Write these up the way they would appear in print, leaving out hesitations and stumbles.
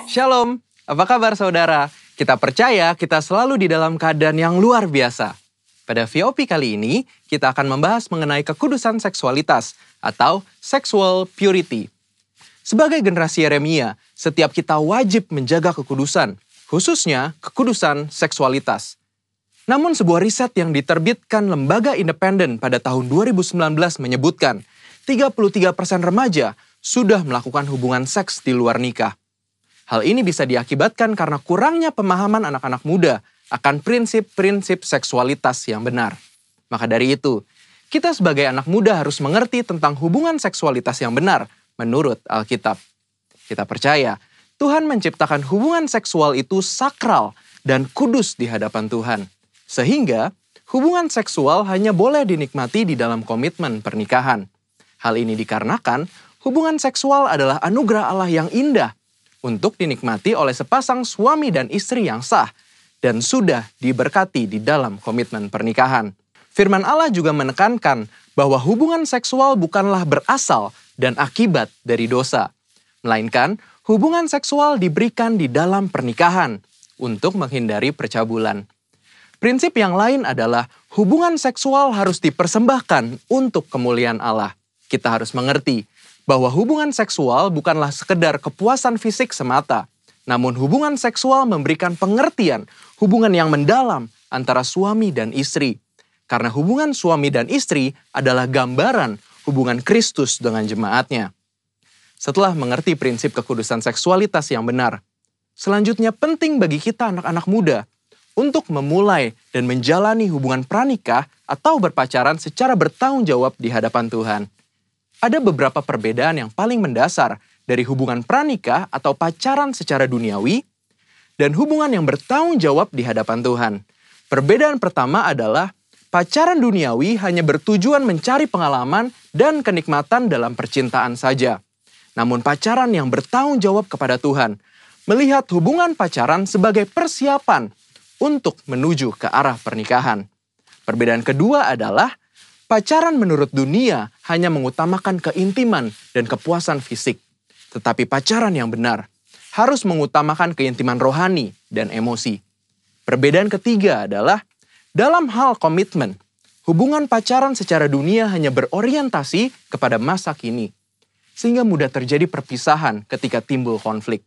Shalom, apa kabar saudara? Kita percaya kita selalu di dalam keadaan yang luar biasa. Pada VOP kali ini, kita akan membahas mengenai kekudusan seksualitas atau sexual purity. Sebagai generasi Yeremia, setiap kita wajib menjaga kekudusan, khususnya kekudusan seksualitas. Namun sebuah riset yang diterbitkan lembaga independen pada tahun 2019 menyebutkan 33% remaja sudah melakukan hubungan seks di luar nikah. Hal ini bisa diakibatkan karena kurangnya pemahaman anak-anak muda akan prinsip-prinsip seksualitas yang benar. Maka dari itu, kita sebagai anak muda harus mengerti tentang hubungan seksualitas yang benar menurut Alkitab. Kita percaya Tuhan menciptakan hubungan seksual itu sakral dan kudus di hadapan Tuhan. Sehingga hubungan seksual hanya boleh dinikmati di dalam komitmen pernikahan. Hal ini dikarenakan hubungan seksual adalah anugerah Allah yang indah untuk dinikmati oleh sepasang suami dan istri yang sah dan sudah diberkati di dalam komitmen pernikahan. Firman Allah juga menekankan bahwa hubungan seksual bukanlah berasal dan akibat dari dosa, melainkan hubungan seksual diberikan di dalam pernikahan untuk menghindari percabulan. Prinsip yang lain adalah hubungan seksual harus dipersembahkan untuk kemuliaan Allah. Kita harus mengerti bahwa hubungan seksual bukanlah sekedar kepuasan fisik semata, namun hubungan seksual memberikan pengertian hubungan yang mendalam antara suami dan istri. Karena hubungan suami dan istri adalah gambaran hubungan Kristus dengan jemaatnya. Setelah mengerti prinsip kekudusan seksualitas yang benar, selanjutnya penting bagi kita anak-anak muda untuk memulai dan menjalani hubungan pranikah atau berpacaran secara bertanggung jawab di hadapan Tuhan. Ada beberapa perbedaan yang paling mendasar dari hubungan pranikah atau pacaran secara duniawi dan hubungan yang bertanggung jawab di hadapan Tuhan. Perbedaan pertama adalah pacaran duniawi hanya bertujuan mencari pengalaman dan kenikmatan dalam percintaan saja. Namun pacaran yang bertanggung jawab kepada Tuhan melihat hubungan pacaran sebagai persiapan untuk menuju ke arah pernikahan. Perbedaan kedua adalah pacaran menurut dunia hanya mengutamakan keintiman dan kepuasan fisik. Tetapi pacaran yang benar harus mengutamakan keintiman rohani dan emosi. Perbedaan ketiga adalah dalam hal komitmen, hubungan pacaran secara dunia hanya berorientasi kepada masa kini, sehingga mudah terjadi perpisahan ketika timbul konflik.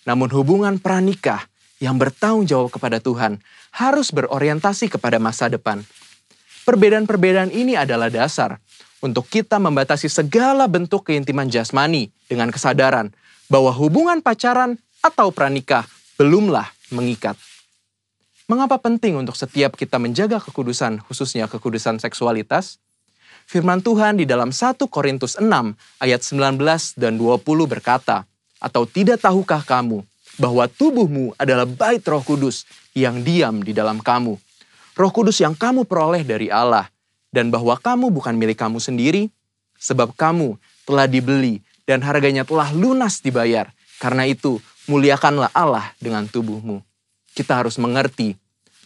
Namun hubungan pranikah yang bertanggung jawab kepada Tuhan harus berorientasi kepada masa depan. Perbedaan-perbedaan ini adalah dasar untuk kita membatasi segala bentuk keintiman jasmani dengan kesadaran bahwa hubungan pacaran atau pranikah belumlah mengikat. Mengapa penting untuk setiap kita menjaga kekudusan, khususnya kekudusan seksualitas? Firman Tuhan di dalam 1 Korintus 6 ayat 19 dan 20 berkata, "Atau tidak tahukah kamu bahwa tubuhmu adalah bait Roh Kudus yang diam di dalam kamu? Roh Kudus yang kamu peroleh dari Allah, dan bahwa kamu bukan milik kamu sendiri, sebab kamu telah dibeli dan harganya telah lunas dibayar. Karena itu, muliakanlah Allah dengan tubuhmu." Kita harus mengerti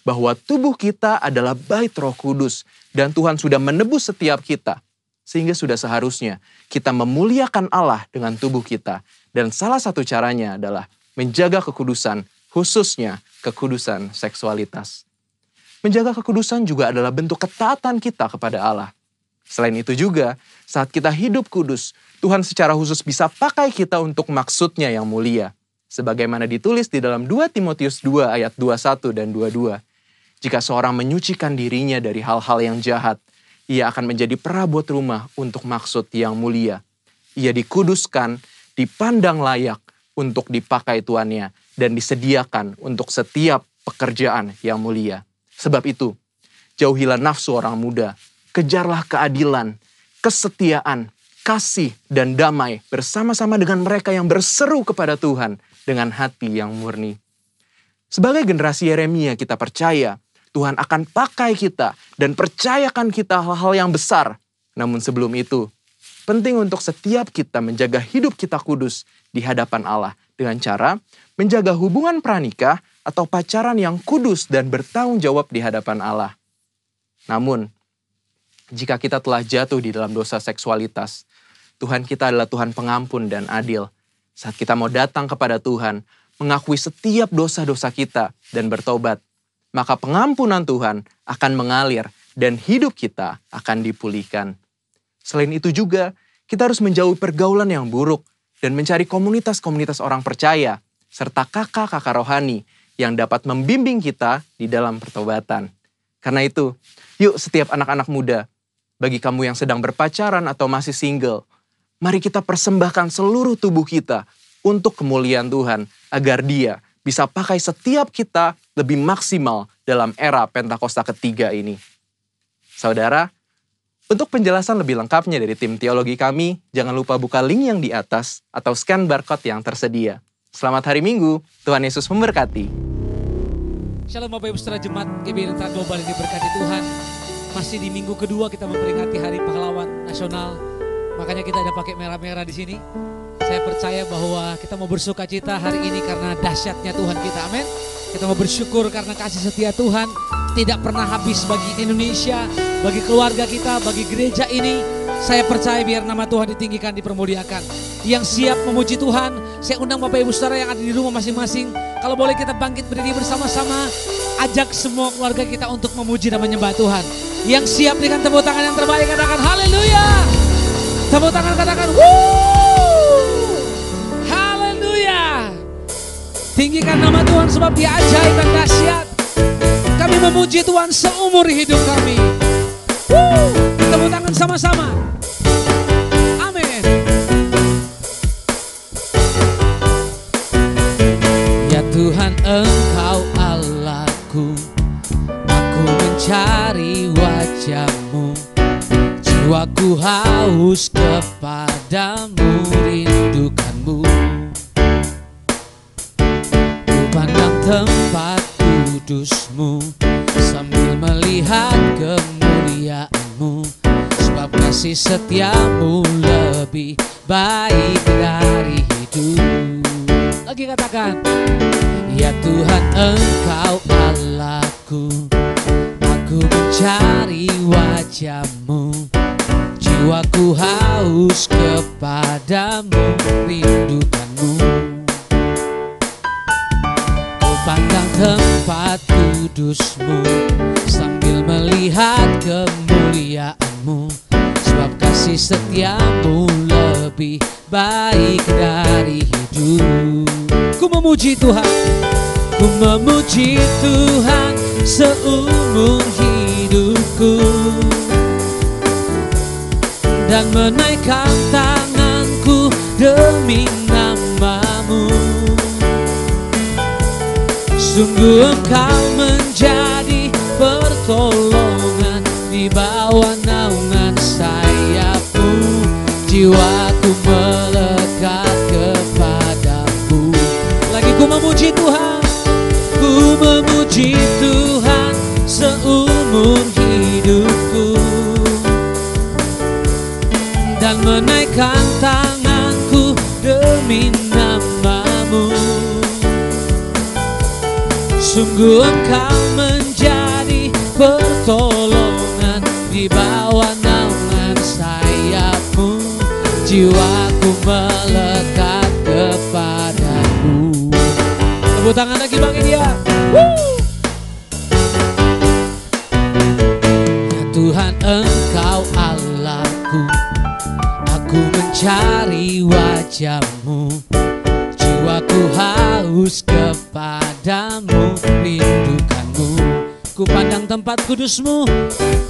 bahwa tubuh kita adalah bait Roh Kudus dan Tuhan sudah menebus setiap kita. Sehingga sudah seharusnya kita memuliakan Allah dengan tubuh kita. Dan salah satu caranya adalah menjaga kekudusan, khususnya kekudusan seksualitas. Menjaga kekudusan juga adalah bentuk ketaatan kita kepada Allah. Selain itu juga, saat kita hidup kudus, Tuhan secara khusus bisa pakai kita untuk maksudnya yang mulia. Sebagaimana ditulis di dalam 2 Timotius 2 ayat 21 dan 22. Jika seorang menyucikan dirinya dari hal-hal yang jahat, ia akan menjadi perabot rumah untuk maksud yang mulia. Ia dikuduskan, dipandang layak untuk dipakai tuannya, dan disediakan untuk setiap pekerjaan yang mulia. Sebab itu, jauhilah nafsu orang muda, kejarlah keadilan, kesetiaan, kasih, dan damai bersama-sama dengan mereka yang berseru kepada Tuhan dengan hati yang murni. Sebagai generasi Yeremia kita percaya Tuhan akan pakai kita dan percayakan kita hal-hal yang besar. Namun sebelum itu, penting untuk setiap kita menjaga hidup kita kudus di hadapan Allah dengan cara menjaga hubungan pranikah atau pacaran yang kudus dan bertanggung jawab di hadapan Allah. Namun, jika kita telah jatuh di dalam dosa seksualitas, Tuhan kita adalah Tuhan pengampun dan adil. saat kita mau datang kepada Tuhan, mengakui setiap dosa-dosa kita dan bertobat, maka pengampunan Tuhan akan mengalir dan hidup kita akan dipulihkan. Selain itu juga, kita harus menjauhi pergaulan yang buruk dan mencari komunitas-komunitas orang percaya, serta kakak-kakak rohani yang dapat membimbing kita di dalam pertobatan. Karena itu, yuk setiap anak-anak muda, bagi kamu yang sedang berpacaran atau masih single, mari kita persembahkan seluruh tubuh kita untuk kemuliaan Tuhan, agar Dia bisa pakai setiap kita lebih maksimal dalam era Pentakosta ketiga ini. Saudara, untuk penjelasan lebih lengkapnya dari tim teologi kami, jangan lupa buka link yang di atas atau scan barcode yang tersedia. Selamat hari Minggu, Tuhan Yesus memberkati. Shalom Bapak Ibu Saudara Jemaat GBI Lentera Global yang diberkati Tuhan. Masih di minggu kedua kita memperingati Hari Pahlawan Nasional. Makanya kita ada pakai merah-merah di sini. Saya percaya bahwa kita mau bersuka cita hari ini karena dahsyatnya Tuhan kita. Amin. Kita mau bersyukur karena kasih setia Tuhan tidak pernah habis bagi Indonesia, bagi keluarga kita, bagi gereja ini. Saya percaya biar nama Tuhan ditinggikan, dipermuliakan. Yang siap memuji Tuhan, saya undang Bapak Ibu Saudara yang ada di rumah masing-masing. Kalau boleh kita bangkit berdiri bersama-sama, ajak semua keluarga kita untuk memuji dan menyembah Tuhan. Yang siap dengan tepuk tangan yang terbaik katakan haleluya. Tepuk tangan katakan wuuu. Haleluya. Tinggikan nama Tuhan sebab Dia ajaib dan dahsyat. Kami memuji Tuhan seumur hidup kami. Tepuk tangan sama-sama. Amin. Ya Tuhan Engkau Allahku, aku mencari wajah-Mu. Jiwaku haus kepadamu, rindukan-Mu. Ku pandang tempat kudus-Mu sambil melihat kemuliaan-Mu. Sebab kasih setia-Mu lebih baik dari hidup. Lagi katakan, ya Tuhan Engkau Allahku, aku mencari wajah-Mu. Jiwaku haus kepadamu, rindukan-Mu. Ku pandang tempat kudus-Mu sambil melihat kemuliaan-Mu. Sebab kasih setia-Mu lebih baik dari hidup. Ku memuji Tuhan, ku memuji Tuhan seumur hidupku, dan menaikkan tanganku demi nama-Mu. Sungguh Engkau menjadi pertolongan, di bawah naungan sayap-Mu jiwaku melekat kepadamu. Lagi ku memuji Tuhan, ku memuji Tuhan seumur hidupku, dan menaikkan tanganku demi nama-Mu. Sungguh Engkau menjadi pertolongan, di bawah naungan sayap-Mu jiwaku melekat kepadamu. Tepuk tangan lagi bagi Dia. Ya Tuhan Engkau Allahku, aku mencari wajah-Mu. Jiwaku haus kepadamu, rindukan-Mu. Ku pandang tempat kudus-Mu,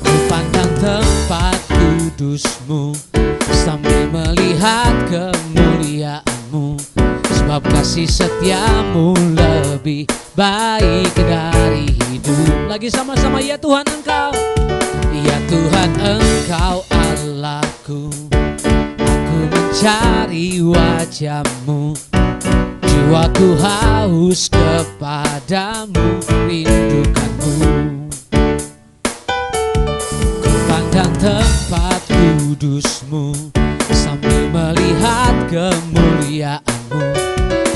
ku pandang tempat kudus-Mu sambil melihat kemuliaan-Mu. Sebab kasih setia-Mu lebih baik dari hidup. Lagi sama-sama, ya Tuhan Engkau, ya Tuhan Engkau Allahku, aku mencari wajah-Mu. Jiwaku haus kepadamu, rindukan-Mu. Ku pandang tempat kudus-Mu sambil melihat kemuliaan-Mu.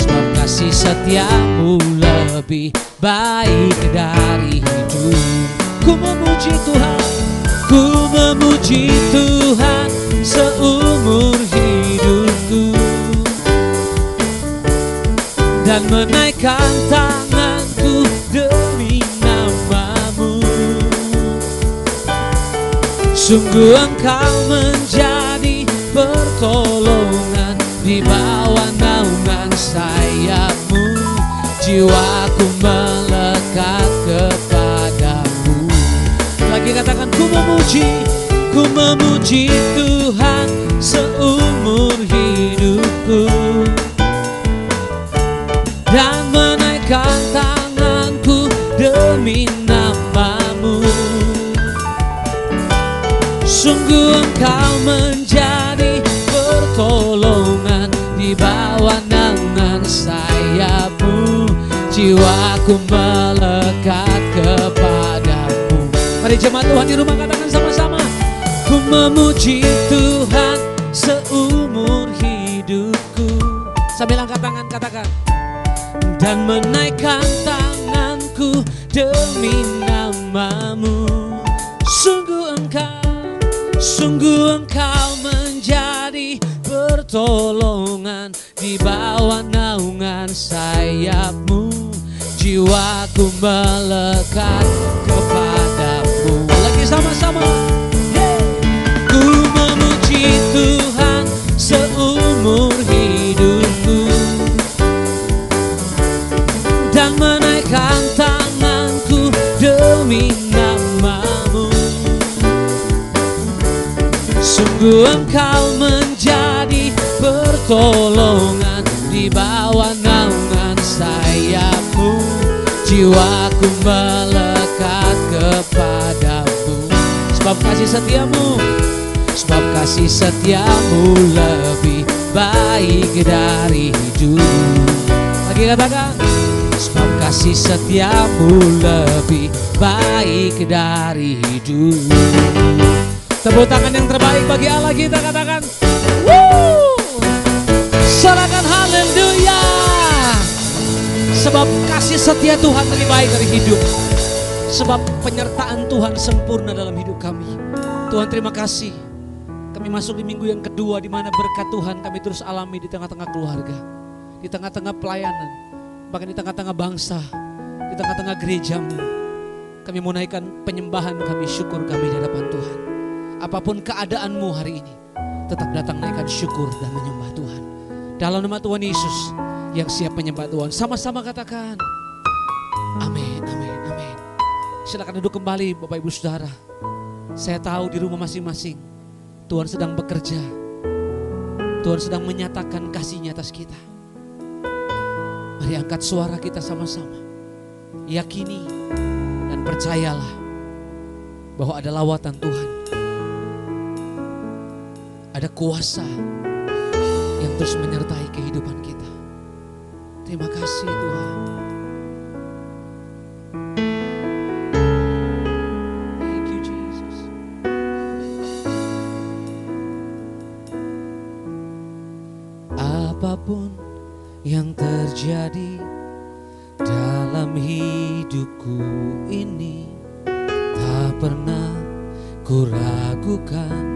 Sebab kasih setia-Mu lebih baik dari hidup. Ku memuji Tuhan, ku memuji Tuhan seumur hidupku, dan menaikkan tanganku demi nama-Mu. Sungguh Engkau menjadi pertolongan, di bawah naungan sayap-Mu jiwaku melekat kepadamu. Lagi katakan, ku memuji Tuhan seumur hidupku, dan menaikkan tanganku demi nama-Mu. Sungguh Engkau menjadi pertolongan, di bawah naungan sayap-Mu jiwaku melekat kepadamu. Mari jemaat Tuhan di rumah katakan sama-sama, ku memuji Tuhan seumur hidupku. Sambil angkat tangan katakan, dan menaikkan tanganku demi nama-Mu. Sungguh Engkau menjadi pertolongan, di bawah naungan sayap-Mu jiwaku melekat kepadamu. Lagi sama-sama, ku memuji Tuhan seumur hidupku, dan menaikkan tanganku demi nama-Mu. Sungguh Engkau menjadi pertolongan, di bawah naungan sayap-Mu jiwaku melekat kepadamu. Sebab kasih setiamu lebih baik dari hidup. Lagi katakan, sebab kasih setiamu lebih baik dari hidup. Tepuk tangan yang terbaik bagi Allah kita, katakan, woo! Sorakan haleluya. Sebab kasih setia Tuhan lebih baik dari hidup. Sebab penyertaan Tuhan sempurna dalam hidup kami. Tuhan terima kasih. Kami masuk di minggu yang kedua, di mana berkat Tuhan kami terus alami di tengah-tengah keluarga, di tengah-tengah pelayanan, bahkan di tengah-tengah bangsa, di tengah-tengah gereja-Mu. Kami menaikkan penyembahan kami, syukur kami di hadapan Tuhan. Apapun keadaanmu hari ini, tetap datang naikkan syukur dan menyembah Tuhan. Dalam nama Tuhan Yesus yang siap menyembah Tuhan, sama-sama katakan amin, amin, amin. Silakan duduk kembali Bapak Ibu Saudara. Saya tahu di rumah masing-masing Tuhan sedang bekerja, Tuhan sedang menyatakan kasih-Nya atas kita. Mari angkat suara kita sama-sama, yakini dan percayalah bahwa ada lawatan Tuhan, ada kuasa yang terus menyertai kehidupan kita. Terima kasih Tuhan. Thank you Jesus. Apapun yang terjadi dalam hidupku ini, tak pernah ku ragukan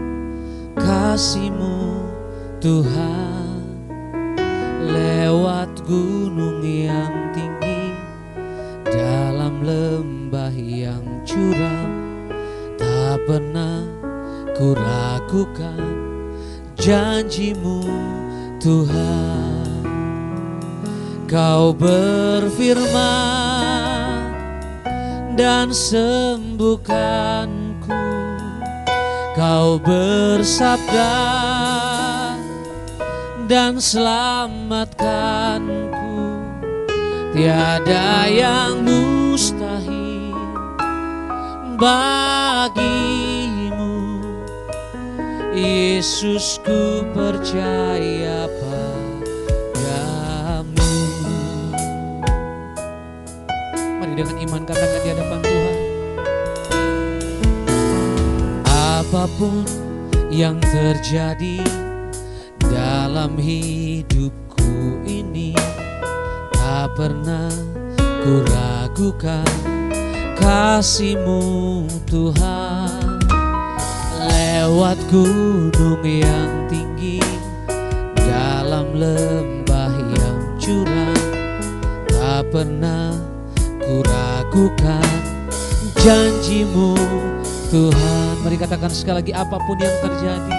kasih-Mu Tuhan. Lewat gunung yang tinggi, dalam lembah yang curam, tak pernah ku ragukan janji-Mu Tuhan. Kau berfirman dan sembuhkanku, Kau bersabda dan selamatkanku. Tiada yang mustahil bagimu, Yesus, ku percaya padamu. Mari dengan iman katakan di hadapan Tuhan, apapun yang terjadi dalam hidupku ini, tak pernah ku ragukan kasih-Mu Tuhan. Lewat gunung yang tinggi, dalam lembah yang curam, tak pernah kuragukan janji-Mu Tuhan. Mari katakan sekali lagi, apapun yang terjadi,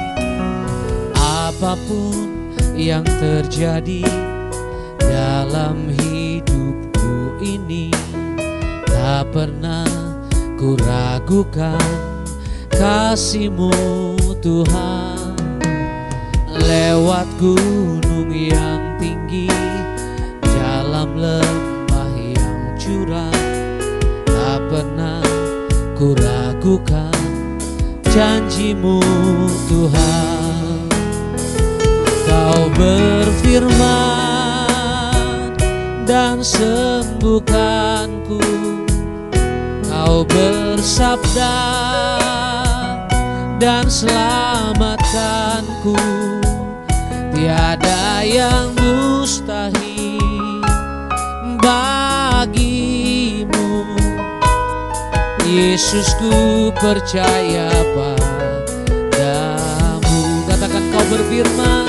apapun yang terjadi dalam hidupku ini, tak pernah kuragukan kasih-Mu Tuhan. Lewat gunung yang tinggi, dalam lembah yang curam, tak pernah kuragukan janji-Mu Tuhan. Kau berfirman dan sembuhkanku, Kau bersabda dan selamatkanku. Tiada yang mustahil bagi-Mu. Yesus, ku percaya padamu. Katakan, Kau berfirman,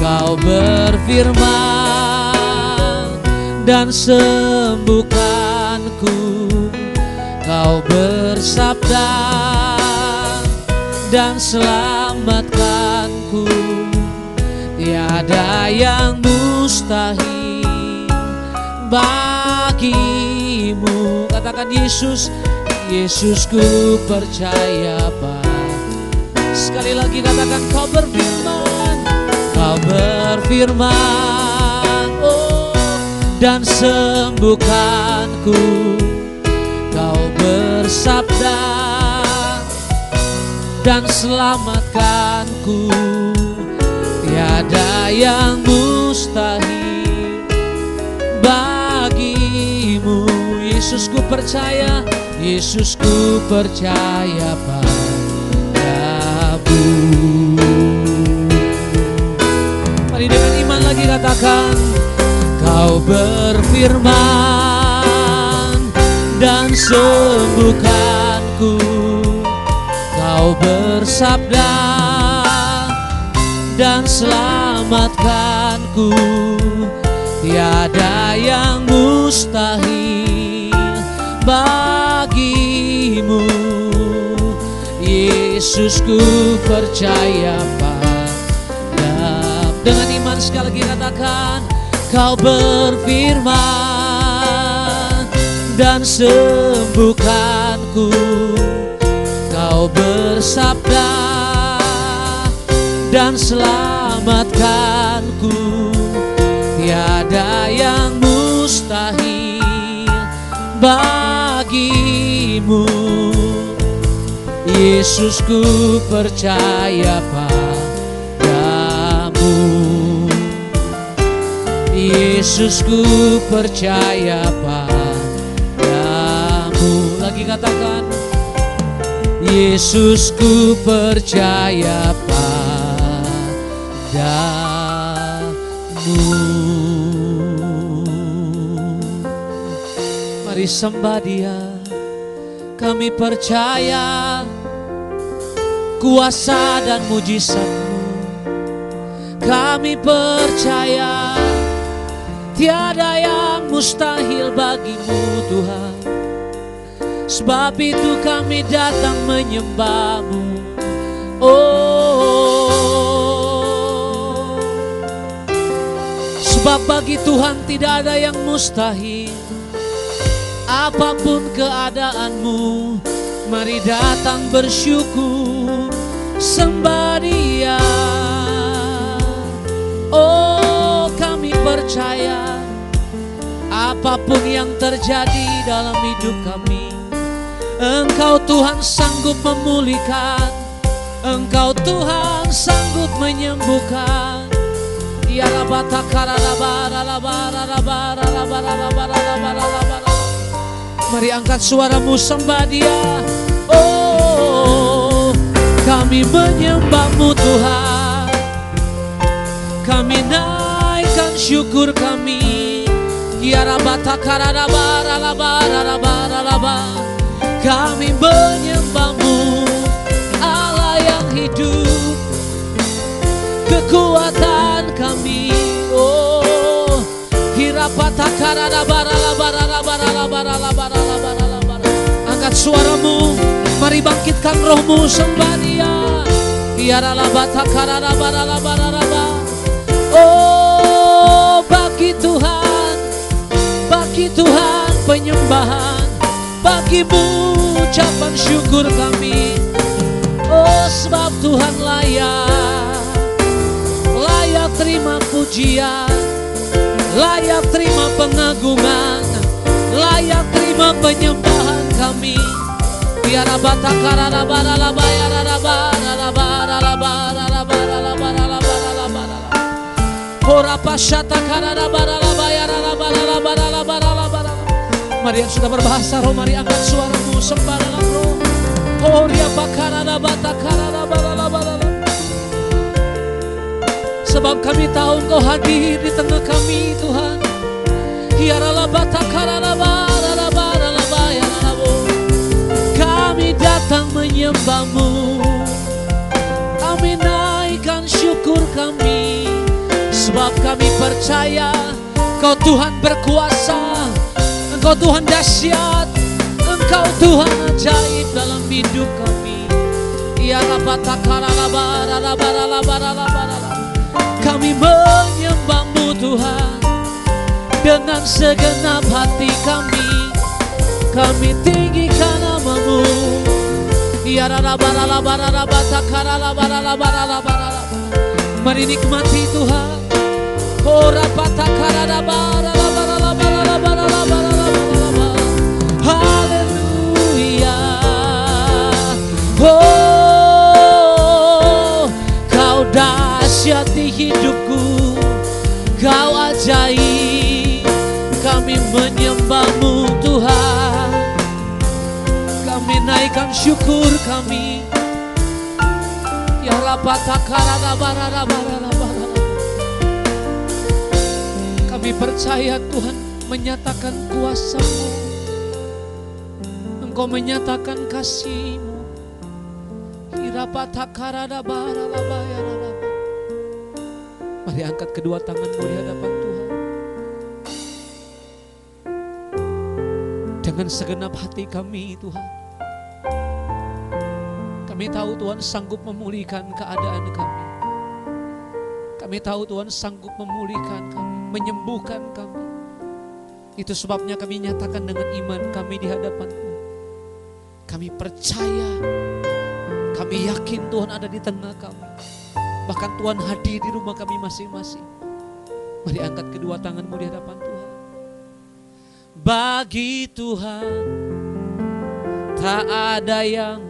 Kau berfirman dan sembuhkanku. Kau bersabda dan selamatkanku. Tiada yang mustahil bagi-Mu. Katakan, Yesus, Yesus, ku percaya sekali lagi katakan, Kau berfirman, Kau berfirman, oh, dan sembuhkanku. Kau bersabda dan selamatkanku. Tiada yang mustahil bagi-Mu. Yesus, ku percaya, Yesus, ku percaya padamu. Mari dengan iman lagi katakan, Kau berfirman dan sembuhkanku. Kau bersabda dan selamatkanku. Tiada yang mustahil bagi-Mu. Yesus, ku percaya padamu. Dengan iman sekali lagi katakan, Kau berfirman dan sembuhkanku. Kau bersabda dan selamatkanku. Tiada yang mustahil bagi-Mu. Yesus, ku percaya padamu. Yesus, ku percaya padamu. Lagi katakan, Yesus, ku percaya padamu. Mari sembah Dia. Kami percaya kuasa dan mujizat-Mu. Kami percaya tiada yang mustahil bagi-Mu Tuhan. Sebab itu kami datang menyembah-Mu. Oh, sebab bagi Tuhan tidak ada yang mustahil. Apapun keadaanmu, mari datang bersyukur, sembah Dia. Oh, kami percaya apapun yang terjadi dalam hidup kami, Engkau Tuhan sanggup memulihkan, Engkau Tuhan sanggup menyembuhkan. Mari angkat suaramu, sembah Dia. Oh, kami menyembah-Mu Tuhan. Kami naikkan syukur kami. Kami menyembah-Mu, Allah yang hidup, kekuatan kami. Oh, Angkat suaramu, mari bangkitkan rohmu, sembah Dia. Oh, bagi Tuhan penyembahan, bagimu ucapan syukur kami. Oh, sebab Tuhan layak terima pujian, layak terima pengagungan, layak terima penyembahan kami. Biar mari yang sudah berbahasa roh, mari angkat suaramu, sembah dalam roh. Sebab kami tahu Engkau hadir di tengah kami, Tuhan. Kami datang menyembah-Mu, kami naikkan syukur kami, sebab kami percaya Engkau Tuhan berkuasa, Engkau Tuhan dahsyat, Engkau Tuhan ajaib dalam hidup kami. Kami menyembah-Mu Tuhan dengan segenap hati kami. Kami tinggikan nama-Mu. Mari nikmati Tuhan. Haleluya. Oh, Kau dahsyat di hidupku, Kau ajaib. Kami menyembah-Mu Tuhan, kami naikkan syukur kami. Kami percaya Tuhan menyatakan kuasa-Mu, Engkau menyatakan kasih-Mu. Mari angkat kedua tanganmu di hadapan Tuhan. Dengan segenap hati kami Tuhan, kami tahu Tuhan sanggup memulihkan keadaan kami. Kami tahu Tuhan sanggup memulihkan kami, menyembuhkan kami. Itu sebabnya kami nyatakan dengan iman kami di hadapan-Mu. Kami percaya, kami yakin Tuhan ada di tengah kami. Bahkan Tuhan hadir di rumah kami masing-masing. Mari angkat kedua tanganmu di hadapan Tuhan. Bagi Tuhan tak ada yang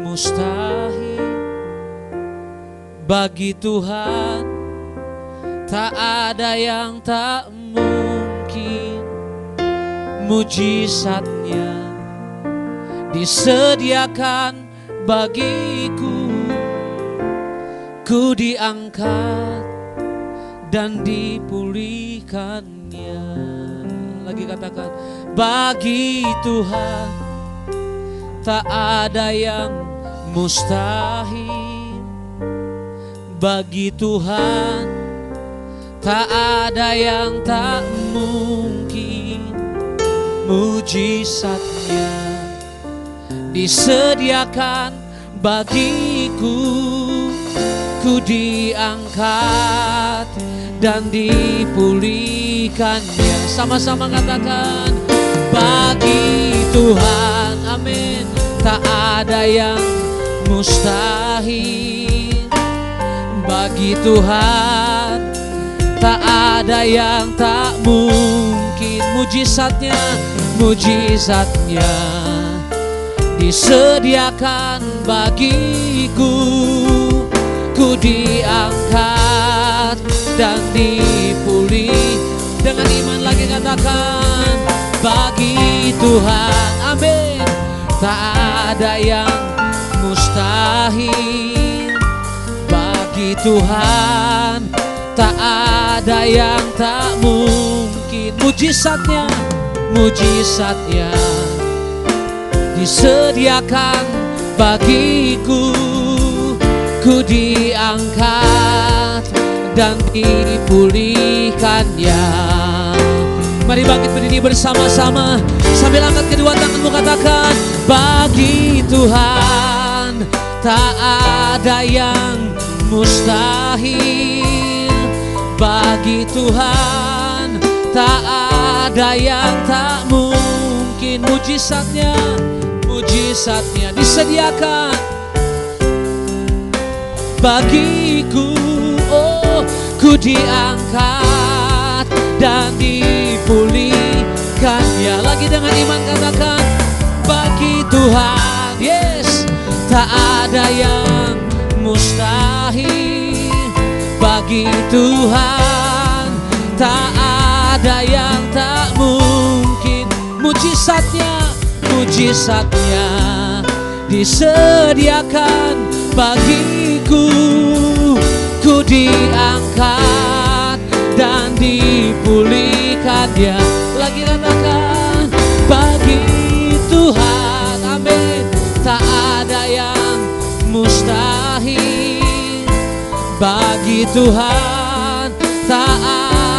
mustahil. Bagi Tuhan tak ada yang tak mungkin. Mujizatnya disediakan bagiku. Ku diangkat dan dipulihkannya. Lagi katakan, bagi Tuhan tak ada yang mustahil. Bagi Tuhan tak ada yang tak mungkin. Mujizatnya disediakan bagiku. Ku diangkat dan dipulihkannya. Sama-sama katakan, bagi Tuhan, amin, tak ada yang mustahil. Bagi Tuhan tak ada yang tak mungkin. Mujizatnya disediakan bagiku. Ku diangkat dan dipulih. Dengan iman lagi katakan, bagi Tuhan, amin, tak ada yang mustahil. Bagi Tuhan tak ada yang tak mungkin. Mujizatnya disediakan bagiku. Ku diangkat dan dipulihkannya. Mari bangkit berdiri bersama-sama. Sambil angkat kedua tanganmu katakan, bagi Tuhan tak ada yang mustahil. Bagi Tuhan tak ada yang tak mungkin. Mujizatnya disediakan bagiku. Oh, ku diangkat dan dipulihkan. Ya, lagi dengan iman katakan, bagi Tuhan, yes, tak ada yang mustahil. Bagi Tuhan tak ada yang tak mungkin. Mujizatnya disediakan bagiku. Ku diangkat dan dipulihkan. Dia lagi katakan, bagi Tuhan, amin, tak ada yang mustahil. Bagi Tuhan tak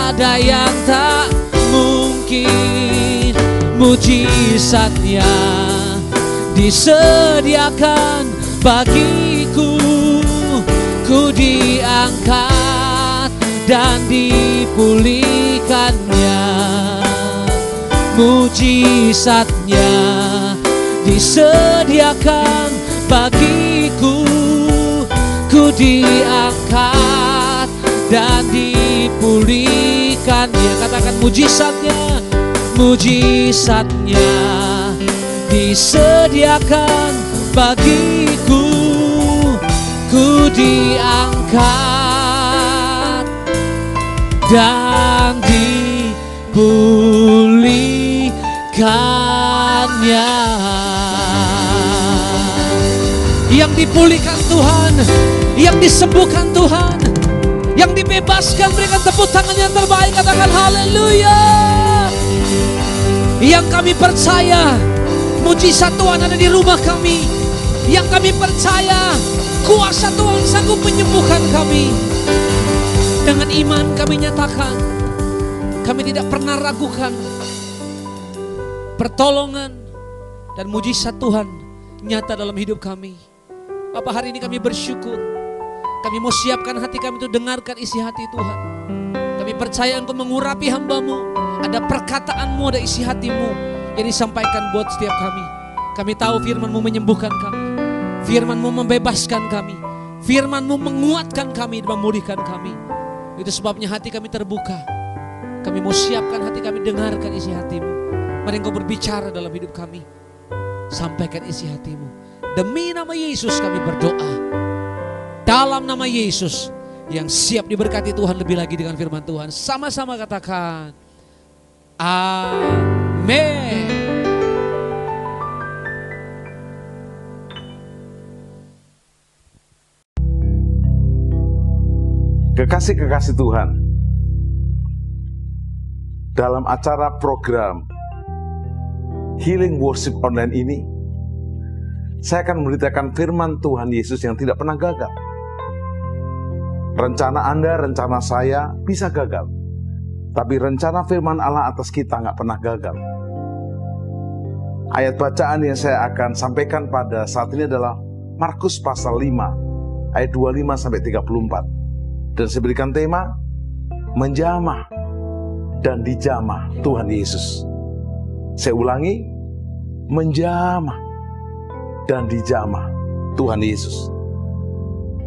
ada yang tak mungkin. Mujizatnya disediakan bagiku. Ku diangkat dan dipulihkannya. Mujizatnya disediakan bagiku. Ku diangkat dan dipulihkannya. Katakan, mujizatnya disediakan bagiku. Ku diangkat dan dipulihkannya. Yang dipulihkan Tuhan, yang disembuhkan Tuhan, yang dibebaskan, berikan tepuk tangan yang terbaik, katakan haleluya. Yang kami percaya mujizat Tuhan ada di rumah kami. Yang kami percaya kuasa Tuhan sanggup menyembuhkan kami. Dengan iman kami nyatakan, kami tidak pernah ragukan pertolongan dan mujizat Tuhan nyata dalam hidup kami. Bapak, hari ini kami bersyukur. Kami mau siapkan hati kami untuk dengarkan isi hati Tuhan. Kami percaya Engkau mengurapi hamba-Mu. Ada perkataan-Mu, ada isi hati-Mu yang disampaikan buat setiap kami. Kami tahu firman-Mu menyembuhkan kami. Firman-Mu membebaskan kami. Firman-Mu menguatkan kami dan memulihkan kami. Itu sebabnya hati kami terbuka. Kami mau siapkan hati kami dengarkan isi hati-Mu. Mari Engkau berbicara dalam hidup kami. Sampaikan isi hati-Mu. Demi nama Yesus kami berdoa. Dalam nama Yesus yang siap diberkati Tuhan lebih lagi dengan firman Tuhan. Sama-sama katakan, amin. Kekasih-kekasih Tuhan, dalam acara program Healing Worship Online ini, saya akan memberitakan firman Tuhan Yesus yang tidak pernah gagal. Rencana Anda, rencana saya bisa gagal, tapi rencana firman Allah atas kita nggak pernah gagal. Ayat bacaan yang saya akan sampaikan pada saat ini adalah Markus pasal 5, ayat 25-34. Dan saya berikan tema, menjamah dan dijamah Tuhan Yesus. Saya ulangi, menjamah dan dijamah Tuhan Yesus.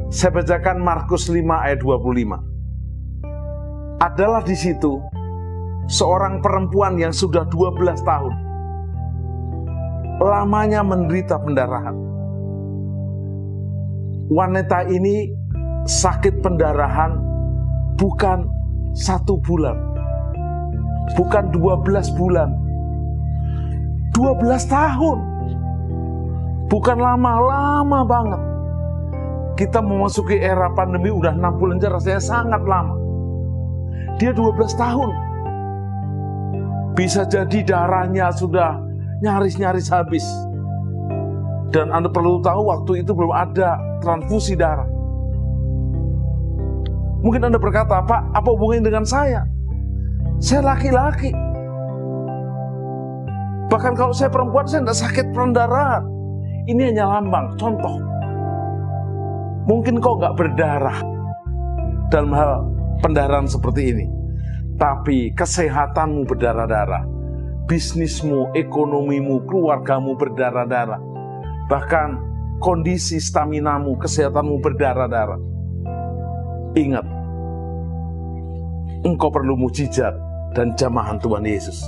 Saya bacakan Markus 5 ayat 25. Adalah di situ seorang perempuan yang sudah 12 tahun lamanya menderita pendarahan. Wanita ini sakit pendarahan bukan 1 bulan, bukan 12 bulan, 12 tahun. Bukan lama-lama banget. Kita memasuki era pandemi udah 6 bulan aja rasanya sangat lama. Dia 12 tahun. Bisa jadi darahnya sudah nyaris-nyaris habis. Dan Anda perlu tahu waktu itu belum ada transfusi darah. Mungkin Anda berkata, Pak, apa hubungannya dengan saya? Saya laki-laki. Bahkan kalau saya perempuan, saya tidak sakit pendarahan. Ini hanya lambang, contoh. Mungkin kau nggak berdarah dalam hal pendarahan seperti ini, tapi kesehatanmu berdarah-darah, bisnismu, ekonomimu, keluargamu berdarah-darah, bahkan kondisi staminamu, kesehatanmu berdarah-darah. Ingat, engkau perlu mujizat dan jamahan Tuhan Yesus.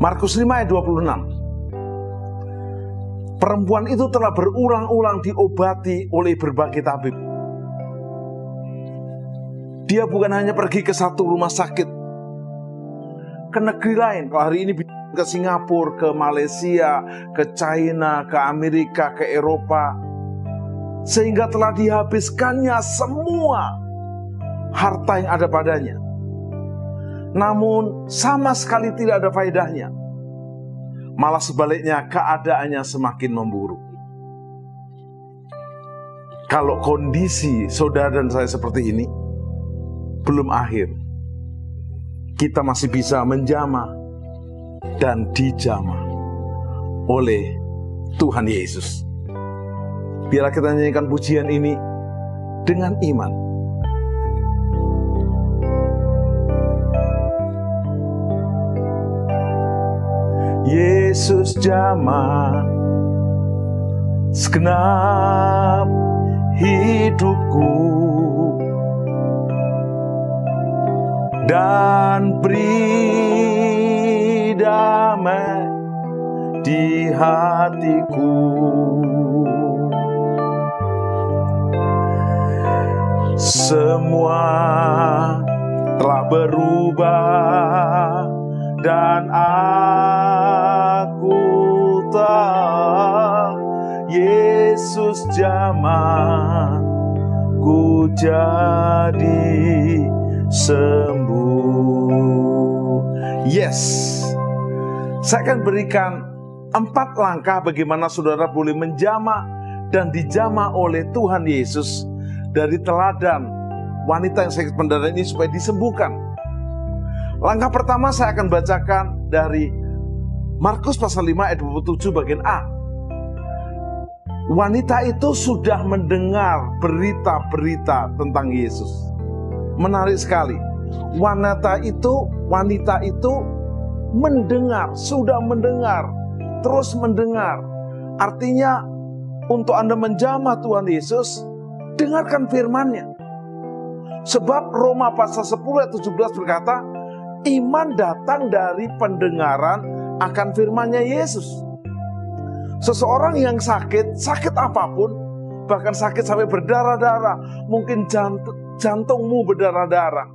Markus 5 ayat 26. Perempuan itu telah berulang-ulang diobati oleh berbagai tabib. Dia bukan hanya pergi ke satu rumah sakit, ke negeri lain. Kalau hari ini ke Singapura, ke Malaysia, ke China, ke Amerika, ke Eropa, sehingga telah dihabiskannya semua harta yang ada padanya. Namun sama sekali tidak ada faedahnya. Malah sebaliknya keadaannya semakin memburuk. Kalau kondisi saudara dan saya seperti ini, belum akhir. Kita masih bisa menjamah dan dijamah oleh Tuhan Yesus. Biarlah kita nyanyikan pujian ini dengan iman. Yesus jamah segenap hidupku dan beri damai di hatiku. Semua telah berubah dan aku tahu Yesus jamah ku jadi sembuh. Yes, saya akan berikan 4 langkah bagaimana saudara boleh menjamah dan dijamah oleh Tuhan Yesus dari teladan wanita yang sakit pendarahan ini supaya disembuhkan. Langkah pertama saya akan bacakan dari Markus pasal 5 ayat 27 bagian A. Wanita itu sudah mendengar berita-berita tentang Yesus. Menarik sekali. Wanita itu mendengar, sudah mendengar, terus mendengar. Artinya untuk Anda menjamah Tuhan Yesus, dengarkan firman-Nya. Sebab Roma pasal 10 ayat 17 berkata, iman datang dari pendengaran akan firman-Nya Yesus. Seseorang yang sakit apapun, bahkan sakit sampai berdarah-darah, mungkin jantungmu berdarah-darah,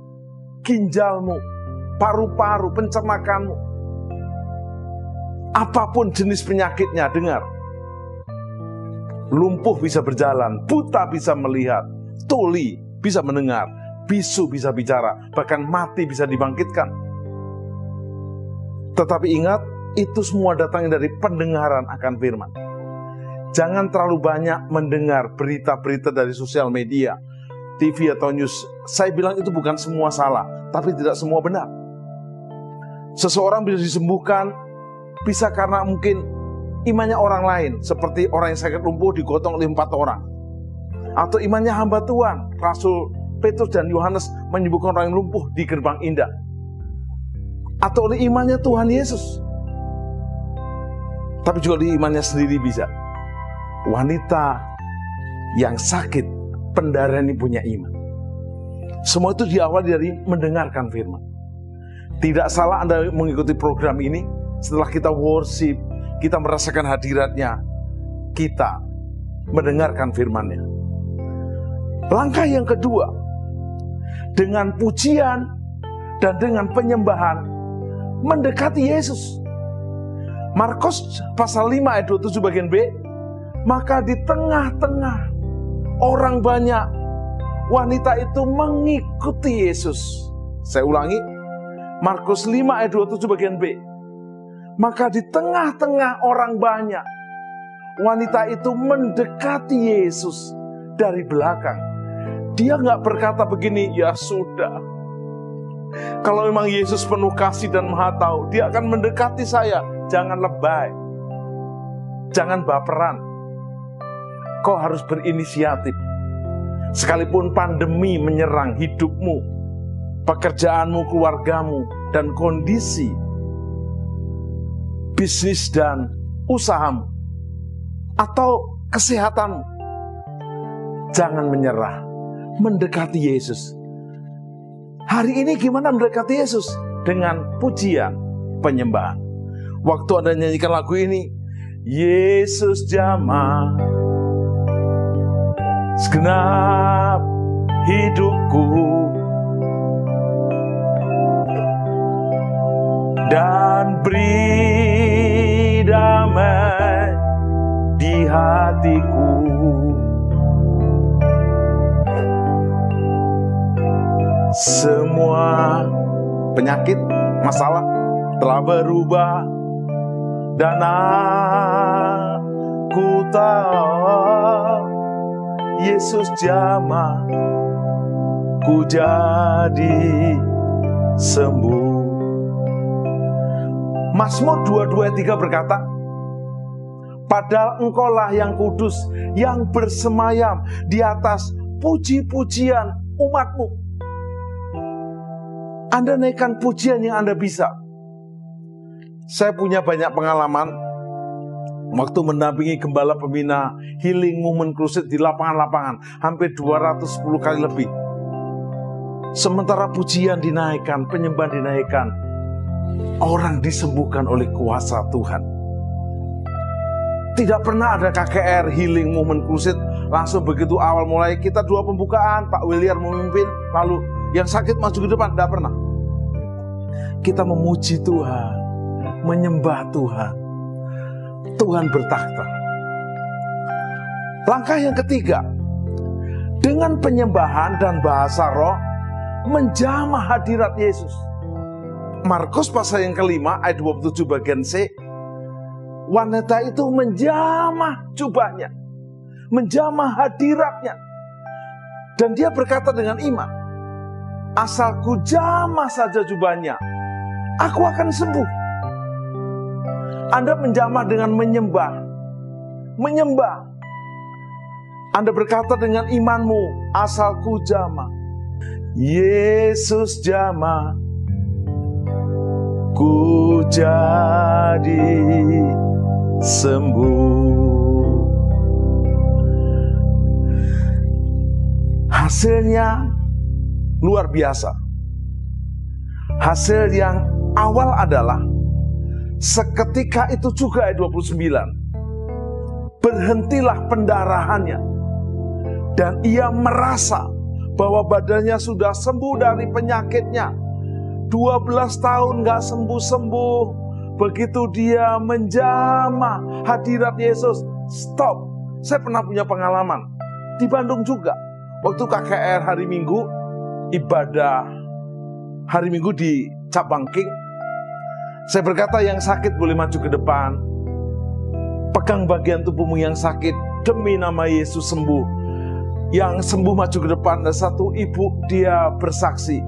ginjalmu, paru-paru, pencernakanmu, apapun jenis penyakitnya, dengar. Lumpuh bisa berjalan, buta bisa melihat, tuli bisa mendengar, bisu bisa bicara, bahkan mati bisa dibangkitkan. Tetapi ingat, itu semua datang dari pendengaran akan firman. Jangan terlalu banyak mendengar berita-berita dari sosial media, TV atau news. Saya bilang itu bukan semua salah, tapi tidak semua benar. Seseorang bisa disembuhkan, bisa karena mungkin imannya orang lain, seperti orang yang sakit lumpuh digotong oleh 4 orang. Atau imannya hamba Tuhan, Rasul Petrus dan Yohanes menyembuhkan orang yang lumpuh di Gerbang Indah. Atau oleh imannya Tuhan Yesus. Tapi juga oleh imannya sendiri bisa. Wanita yang sakit pendarahan ini punya iman. Semua itu diawali dari mendengarkan firman. Tidak salah Anda mengikuti program ini. Setelah kita worship, kita merasakan hadiratnya, kita mendengarkan firman-Nya. Langkah yang kedua, dengan pujian dan dengan penyembahan, mendekati Yesus. Markus pasal 5 ayat 27 bagian B, maka di tengah-tengah orang banyak, wanita itu mengikuti Yesus. Saya ulangi, Markus 5 ayat 27 bagian B. Maka di tengah-tengah orang banyak, wanita itu mendekati Yesus dari belakang. Dia nggak berkata begini, ya sudah, Kalau memang Yesus penuh kasih dan maha tahu, dia akan mendekati saya. Jangan lebay, jangan baperan. Kau harus berinisiatif. Sekalipun pandemi menyerang hidupmu, pekerjaanmu, keluargamu, dan kondisi bisnis dan usahamu, atau kesehatanmu, jangan menyerah. Mendekati Yesus. Hari ini gimana mendekati Yesus? Dengan pujian, penyembahan. Waktu Anda nyanyikan lagu ini, Yesus jamah segenap hidupku, dan beri damai di hatiku. Semua penyakit, masalah telah berubah, dan aku tahu Yesus jamah ku jadi sembuh. Mazmur 22:3 berkata, padahal engkaulah yang kudus, yang bersemayam di atas puji-pujian umatmu. Anda naikkan pujian yang Anda bisa. Saya punya banyak pengalaman waktu mendampingi gembala pembina Healing Movement Crusade di lapangan-lapangan, hampir 210 kali lebih. Sementara pujian dinaikkan, penyembahan dinaikkan, orang disembuhkan oleh kuasa Tuhan. Tidak pernah ada KKR Healing Movement Crusade langsung begitu awal mulai kita 2 pembukaan, Pak William memimpin, lalu yang sakit maju ke depan. Tidak pernah. Kita memuji Tuhan, menyembah Tuhan. Tuhan bertakhta. Langkah yang ketiga, dengan penyembahan dan bahasa roh, menjamah hadirat Yesus. Markus pasal yang kelima ayat 27 bagian C, wanita itu menjamah jubahnya, menjamah hadiratnya, dan dia berkata dengan iman, asal ku jamah saja jubahnya, aku akan sembuh. Anda menjamah dengan menyembah. Menyembah. Anda berkata dengan imanmu, asal ku jamah, Yesus jamah, ku jadi sembuh. Hasilnya luar biasa. Hasil yang awal adalah seketika itu juga ayat 29, berhentilah pendarahannya, dan ia merasa bahwa badannya sudah sembuh dari penyakitnya. 12 tahun gak sembuh-sembuh. Begitu dia menjamah hadirat Yesus, stop. Saya pernah punya pengalaman di Bandung juga. Waktu KKR hari Minggu, ibadah hari Minggu di Cabang King, saya berkata yang sakit boleh maju ke depan. Pegang bagian tubuhmu yang sakit, demi nama Yesus sembuh. Yang sembuh maju ke depan. Ada satu ibu, dia bersaksi,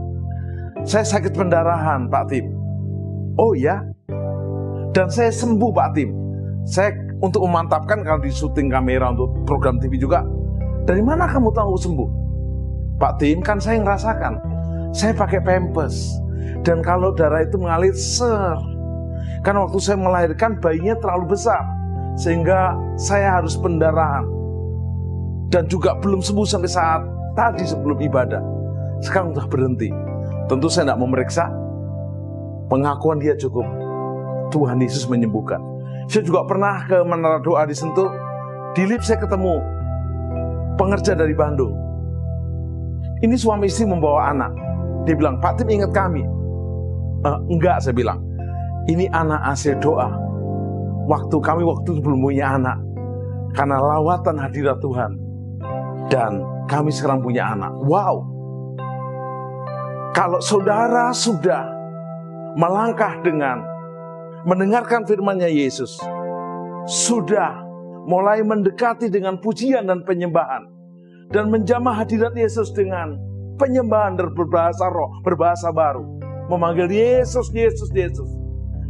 saya sakit pendarahan Pak Tim. Oh ya? Dan saya sembuh Pak Tim. Saya untuk memantapkan, kalau di syuting kamera untuk program TV juga, dari mana kamu tahu sembuh? Pak Tim, kan saya ngerasakan. Saya pakai pampers. Dan kalau darah itu mengalir, karena waktu saya melahirkan bayinya terlalu besar, sehingga saya harus pendarahan. Dan juga belum sembuh sampai saat tadi sebelum ibadah. Sekarang sudah berhenti. Tentu saya tidak memeriksa. Pengakuan dia cukup. Tuhan Yesus menyembuhkan. Saya juga pernah ke Menara Doa di Sentul. Di lift saya ketemu pengerja dari Bandung. Ini suami istri membawa anak. Dia bilang, Pak Tim ingat kami? Enggak, saya bilang. Ini anak hasil doa. Waktu itu belum punya anak. Karena lawatan hadirat Tuhan. Dan kami sekarang punya anak. Wow. Kalau saudara sudah melangkah dengan mendengarkan firman-Nya Yesus, sudah mulai mendekati dengan pujian dan penyembahan, dan menjamah hadirat Yesus dengan penyembahan dan berbahasa roh, berbahasa baru. Memanggil Yesus, Yesus, Yesus.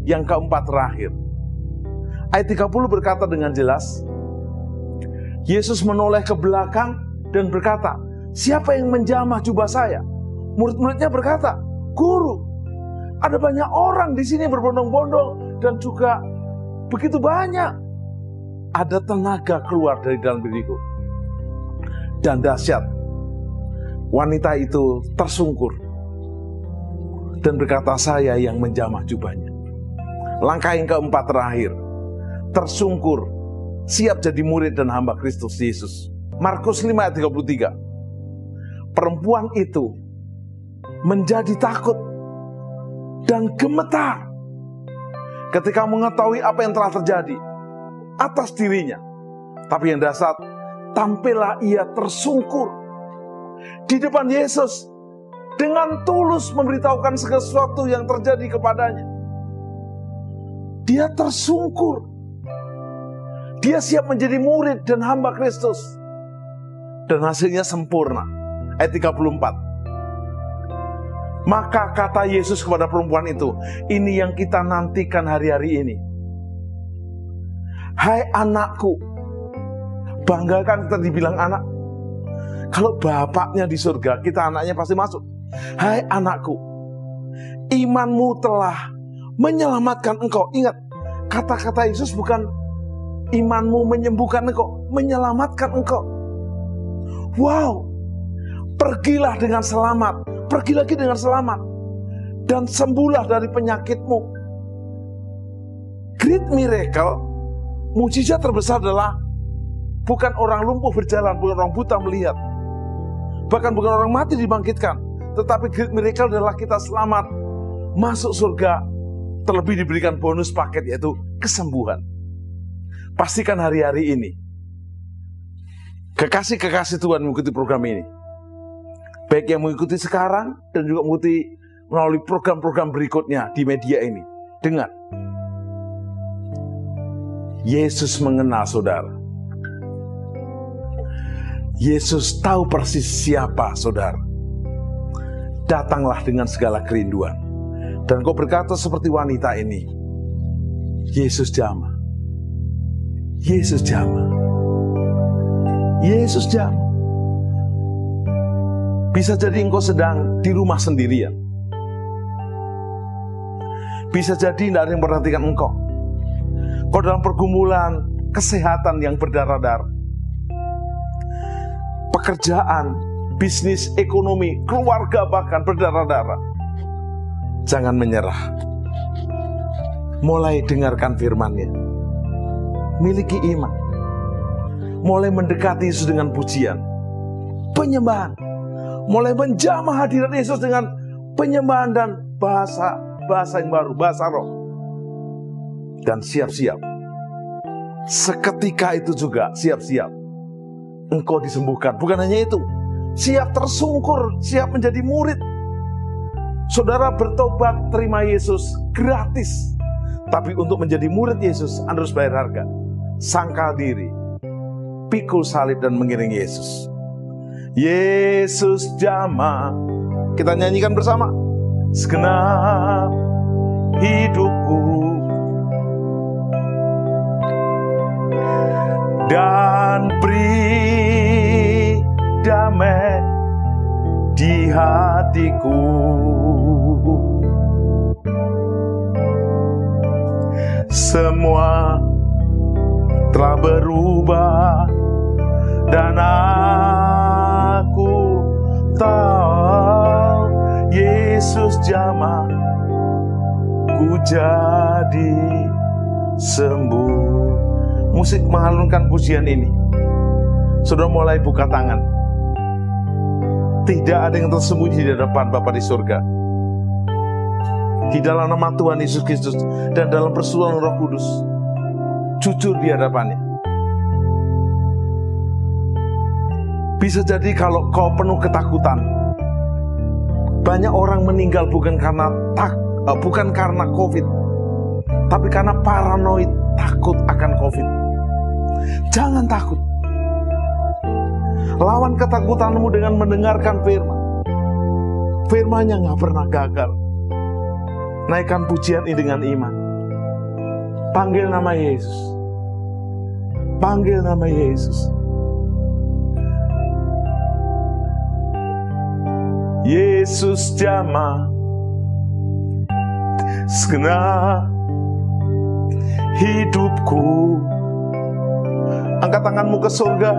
Yang keempat terakhir. Ayat 30 berkata dengan jelas, Yesus menoleh ke belakang dan berkata, siapa yang menjamah jubah saya? Murid-muridnya berkata, Guru, ada banyak orang di sini berbondong-bondong dan juga begitu banyak. Ada tenaga keluar dari dalam diriku. Dan dahsyat, wanita itu tersungkur dan berkata, saya yang menjamah jubahnya. Langkah yang keempat terakhir, tersungkur, siap jadi murid dan hamba Kristus Yesus. Markus 5 ayat 33. Perempuan itu menjadi takut dan gemetar ketika mengetahui apa yang telah terjadi atas dirinya. Tapi yang dahsyat, tampillah ia tersungkur di depan Yesus dengan tulus memberitahukan segala sesuatu yang terjadi kepadanya. Dia tersungkur. Dia siap menjadi murid dan hamba Kristus. Dan hasilnya sempurna. Ayat 34. Maka kata Yesus kepada perempuan itu, ini yang kita nantikan hari-hari ini. Hai anakku. Bangga kan kita dibilang anak. Kalau bapaknya di surga, kita anaknya pasti masuk. Hai anakku, imanmu telah menyelamatkan engkau. Ingat, kata-kata Yesus bukan imanmu menyembuhkan engkau, menyelamatkan engkau. Wow, pergilah dengan selamat, pergi lagi dengan selamat, dan sembuhlah dari penyakitmu. Great miracle, mujizat terbesar adalah bukan orang lumpuh berjalan, bukan orang buta melihat, bahkan bukan orang mati dibangkitkan, tetapi great miracle adalah kita selamat, masuk surga, terlebih diberikan bonus paket yaitu kesembuhan. Pastikan hari-hari ini kekasih-kekasih Tuhan mengikuti program ini, baik yang mengikuti sekarang dan juga mengikuti melalui program-program berikutnya di media ini. Dengar, Yesus mengenal saudara. Yesus tahu persis siapa saudara. Datanglah dengan segala kerinduan. Dan kau berkata seperti wanita ini, Yesus jamah. Yesus jamah. Yesus jamah. Bisa jadi engkau sedang di rumah sendirian. Bisa jadi tidak ada yang memperhatikan engkau. Kau dalam pergumulan kesehatan yang berdarah-darah. Pekerjaan, bisnis, ekonomi, keluarga bahkan berdarah-darah. Jangan menyerah. Mulai dengarkan firman-Nya. Miliki iman. Mulai mendekati Yesus dengan pujian, penyembahan. Mulai menjamah hadirat Yesus dengan penyembahan dan bahasa yang baru, bahasa roh. Dan siap-siap. Seketika itu juga siap-siap. Engkau disembuhkan. Bukan hanya itu, siap tersungkur, siap menjadi murid. Saudara bertobat, terima Yesus gratis. Tapi untuk menjadi murid Yesus, Anda harus bayar harga. Sangkal diri, pikul salib dan mengiring Yesus. Yesus jamah. Kita nyanyikan bersama. Segenap hidupku dan beri damai di hatiku. Semua telah berubah dan aku tahu Yesus jamah, ku jadi sembuh. Musik menghalunkan pujian ini. Saudara mulai buka tangan. Tidak ada yang tersembunyi di hadapan Bapa di surga. Di dalam nama Tuhan Yesus Kristus dan dalam persekutuan Roh Kudus, jujur di hadapannya. Bisa jadi kalau kau penuh ketakutan, banyak orang meninggal bukan karena COVID, tapi karena paranoid, takut akan COVID. Jangan takut. Lawan ketakutanmu dengan mendengarkan firman. Firman-Nya nggak pernah gagal. Naikkan pujian ini dengan iman. Panggil nama Yesus. Panggil nama Yesus. Yesus jamah segenap hidupku. Angkat tanganmu ke surga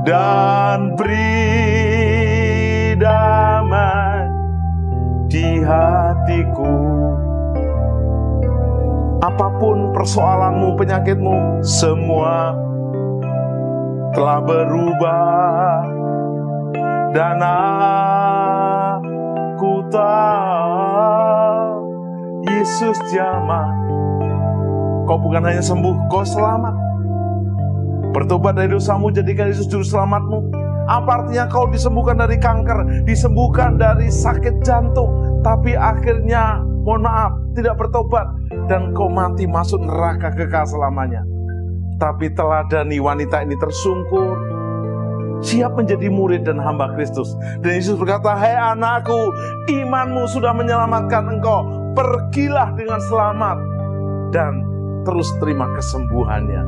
dan beri damai di hatiku. Apapun persoalanmu, penyakitmu, semua telah berubah. Dan aku tahu Yesus jamah. Kau bukan hanya sembuh, kau selamat. Bertobat dari dosamu, jadikan Yesus juru selamatmu. Apa artinya kau disembuhkan dari kanker, disembuhkan dari sakit jantung, tapi akhirnya, mohon maaf, tidak bertobat, dan kau mati masuk neraka kekal selamanya. Tapi teladani wanita ini tersungkur, siap menjadi murid dan hamba Kristus. Dan Yesus berkata, "Hai anakku, imanmu sudah menyelamatkan engkau. Pergilah dengan selamat dan terus terima kesembuhannya."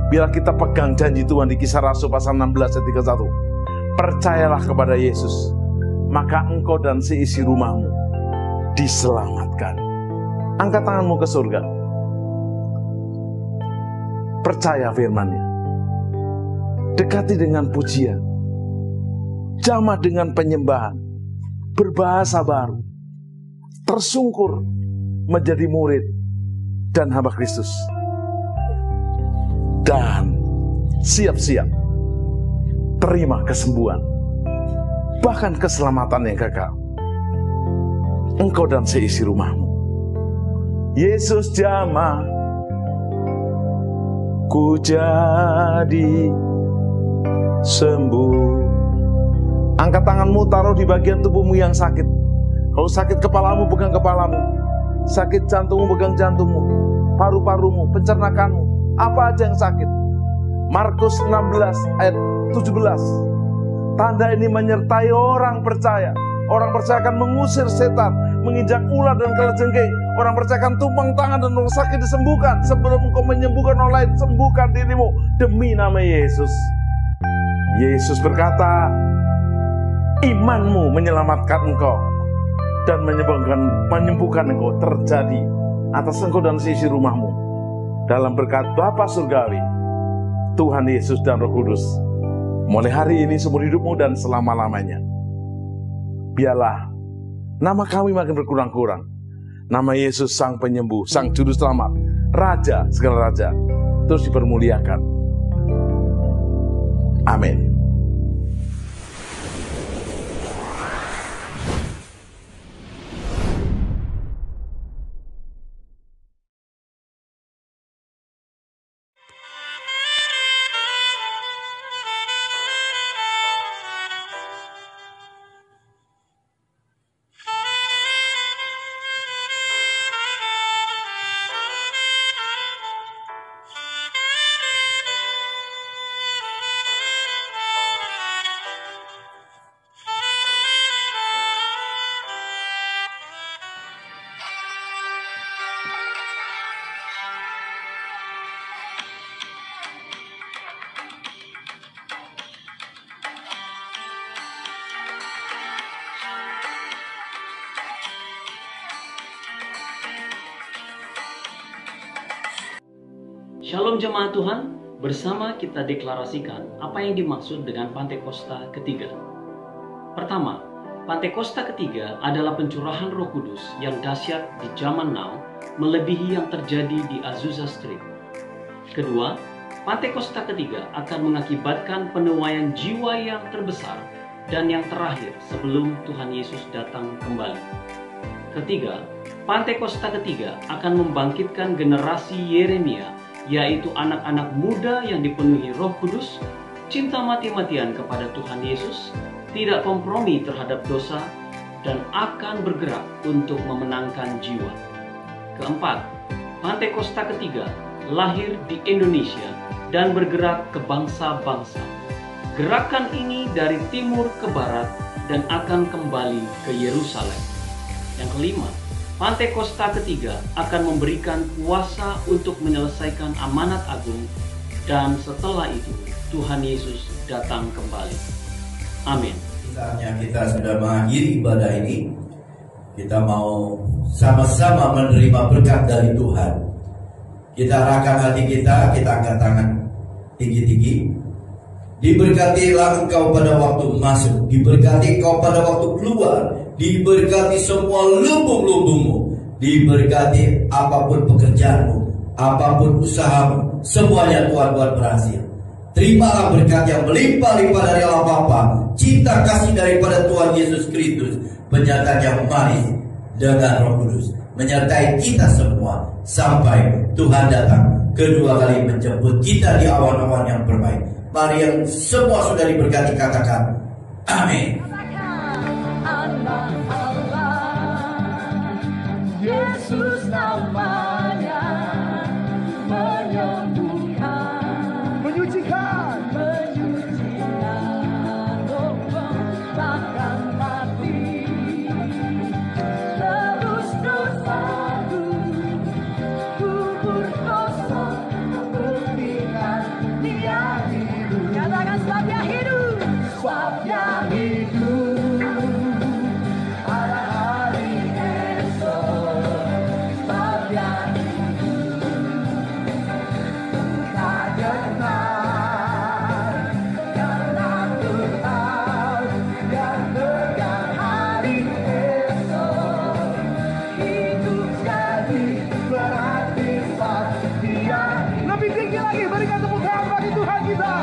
Bila kita pegang janji Tuhan di Kisah Rasul pasal 16 ayat 31, percayalah kepada Yesus, maka engkau dan seisi rumahmu diselamatkan. Angkat tanganmu ke surga. Percaya firman-Nya. Dekati dengan pujian. Jamah dengan penyembahan. Berbahasa baru. Tersungkur menjadi murid dan hamba Kristus. Dan siap-siap terima kesembuhan, bahkan keselamatan yang kekal. Engkau dan seisi rumahmu. Yesus jamah, ku jadi sembuh. Angkat tanganmu, taruh di bagian tubuhmu yang sakit. Kalau sakit kepalamu, pegang kepalamu. Sakit jantungmu, pegang jantungmu. Paru-parumu, pencernakanmu, apa aja yang sakit. Markus 16 ayat 17. Tanda ini menyertai orang percaya. Orang percaya akan mengusir setan, menginjak ular dan kalajengking. Orang percaya akan tumpang tangan dan orang sakit disembuhkan. Sebelum engkau menyembuhkan orang lain, sembuhkan dirimu demi nama Yesus. Yesus berkata, imanmu menyelamatkan engkau dan menyembuhkan engkau terjadi atas engkau dan seisi rumahmu. Dalam berkat Bapa Surgawi, Tuhan Yesus dan Roh Kudus, mulai hari ini seumur hidupmu dan selama-lamanya. Biarlah nama kami makin berkurang-kurang. Nama Yesus Sang Penyembuh, Sang Juru Selamat, Raja segala raja, terus dipermuliakan. Amin. Shalom jemaat Tuhan, bersama kita deklarasikan apa yang dimaksud dengan Pantekosta ketiga. Pertama, Pantekosta ketiga adalah pencurahan Roh Kudus yang dahsyat di zaman now, melebihi yang terjadi di Azusa Street. Kedua, Pantekosta ketiga akan mengakibatkan penuaian jiwa yang terbesar dan yang terakhir sebelum Tuhan Yesus datang kembali. Ketiga, Pantekosta ketiga akan membangkitkan generasi Yeremia, yaitu anak-anak muda yang dipenuhi Roh Kudus, cinta mati-matian kepada Tuhan Yesus, tidak kompromi terhadap dosa, dan akan bergerak untuk memenangkan jiwa. Keempat, Pantekosta ketiga lahir di Indonesia dan bergerak ke bangsa-bangsa. Gerakan ini dari timur ke barat, dan akan kembali ke Yerusalem. Yang kelima, Pantekosta ketiga akan memberikan kuasa untuk menyelesaikan amanat agung, dan setelah itu Tuhan Yesus datang kembali. Amin. Saatnya kita sudah mengakhiri ibadah ini. Kita mau sama-sama menerima berkat dari Tuhan. Kita arahkan hati kita angkat tangan tinggi-tinggi. Diberkatilah engkau pada waktu masuk, diberkati engkau pada waktu keluar, diberkati semua lubung-lubungmu, diberkati apapun pekerjaanmu, apapun usahamu, semuanya Tuhan buat berhasil. Terimalah berkat yang melimpah-limpah dari Allah Bapa, cinta kasih daripada Tuhan Yesus Kristus, penyertaan yang manis dengan Roh Kudus menyertai kita semua sampai Tuhan datang kedua kali menjemput kita di awan-awan yang berbaik. Mari yang semua sudah diberkati katakan amin. Yesus namanya menyembuhkan, menyucikan, bahkan mati. Terus dosaku kubur kosong, buktikan Dia hidup. Katakan sebab Dia hidup, sebab Dia hidup. Ada hari esok, sebab Dia hidup. Tak dengar, karena ku tahu dan tegar hari esok. Hidup jadi berarti sebab Dia. Lebih tinggi lagi, berikan tepuk tangan bagi Tuhan kita.